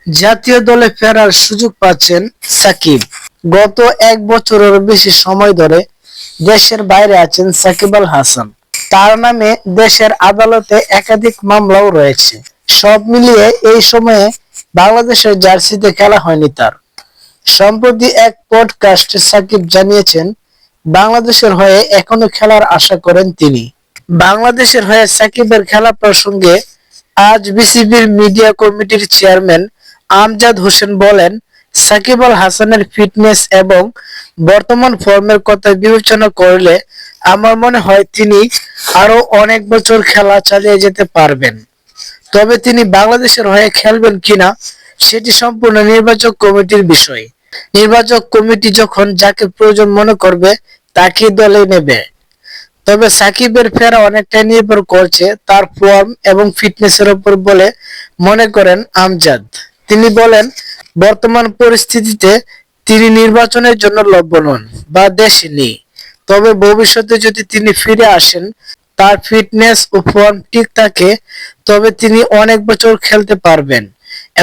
জাতীয় দলে ফেরার সুযোগ পাচ্ছেন সাকিব। গত এক বছরের বেশি সময় ধরে দেশের বাইরে আছেন সাকিব আল হাসান। তার নামে দেশের আদালতে একাধিক মামলাও রয়েছে। সব মিলিয়ে এই সময়ে বাংলাদেশের জার্সিতে খেলা হয়নি তার। সম্প্রতি এক পডকাস্টে সাকিব জানিয়েছেন, বাংলাদেশের হয়ে এখনো খেলার আশা করেন তিনি। বাংলাদেশের হয়ে সাকিবের খেলা প্রসঙ্গে আজ বিসিবির মিডিয়া কমিটির চেয়ারম্যান আমজাদ হোসেন বলেন, সাকিব আল হাসানের ফিটনেস এবং বর্তমান ফর্মের কথা বিবেচনা করলে আমার মনে হয় তিনি আরো অনেক বছর খেলা চালিয়ে যেতে পারবেন। তবে তিনি বাংলাদেশের হয়ে খেলবেন কিনা সেটি সম্পূর্ণ নির্বাচক কমিটির বিষয়। নির্বাচক কমিটি যখন যাকে প্রয়োজন মনে করবে তাকে দলে নেবে। তবে সাকিবের ফেরা অনেকটাই নির্ভর করছে তার ফর্ম এবং ফিটনেসের উপর বলে মনে করেন আমজাদ। তিনি বলেন, বর্তমান পরিস্থিতিতে তিনি নির্বাচনের জন্য লভ্য নন বা দেশে নেই। তবে ভবিষ্যতে যদি তিনি ফিরে আসেন, তার ফিটনেস ও ফর্ম ঠিক থাকে, তবে তিনি অনেক বছর খেলতে পারবেন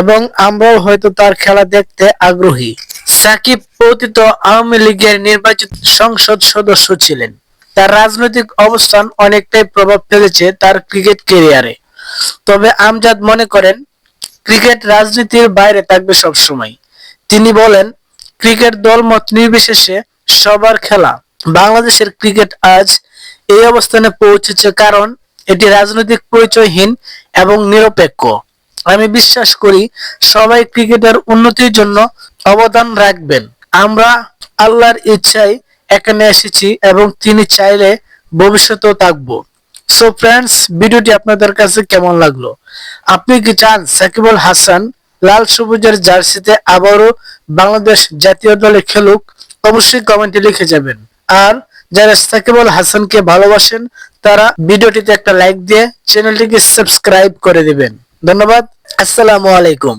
এবং আমরাও হয়তো তার খেলা দেখতে আগ্রহী। সাকিব অতীত আওয়ামী লীগের নির্বাচিত সংসদ সদস্য ছিলেন। তার রাজনৈতিক অবস্থান অনেকটাই প্রভাব ফেলেছে তার ক্রিকেট ক্যারিয়ারে। তবে আমজাদ মনে করেন, ক্রিকেট রাজনীতির বাইরে থাকবে সবসময়। তিনি বলেন, ক্রিকেট দলমত নির্বিশেষে সবার খেলা। বাংলাদেশের ক্রিকেট আজ এই অবস্থানে পৌঁছেছে কারণ এটি রাজনৈতিক পরিচয়হীন এবং নিরপেক্ষ। আমি বিশ্বাস করি সবাই ক্রিকেটের উন্নতির জন্য অবদান রাখবেন। আমরা আল্লাহর ইচ্ছায় এখানে এসেছি এবং তিনি চাইলে ভবিষ্যতেও থাকবো। সো ফ্রেন্ডস, ভিডিওটি আপনাদের কাছে কেমন লাগলো? আপনি কি চান সাকিব আল হাসান লাল সবুজের জার্সিতে আবারও বাংলাদেশ জাতীয় দলে খেলুক? অবশ্যই কমেন্টে লিখে যাবেন। আর যারা সাকিব আল হাসানকে ভালোবাসেন তারা ভিডিওটিতে একটা লাইক দিয়ে চ্যানেলটিকে সাবস্ক্রাইব করে দিবেন। ধন্যবাদ। আসসালামু আলাইকুম।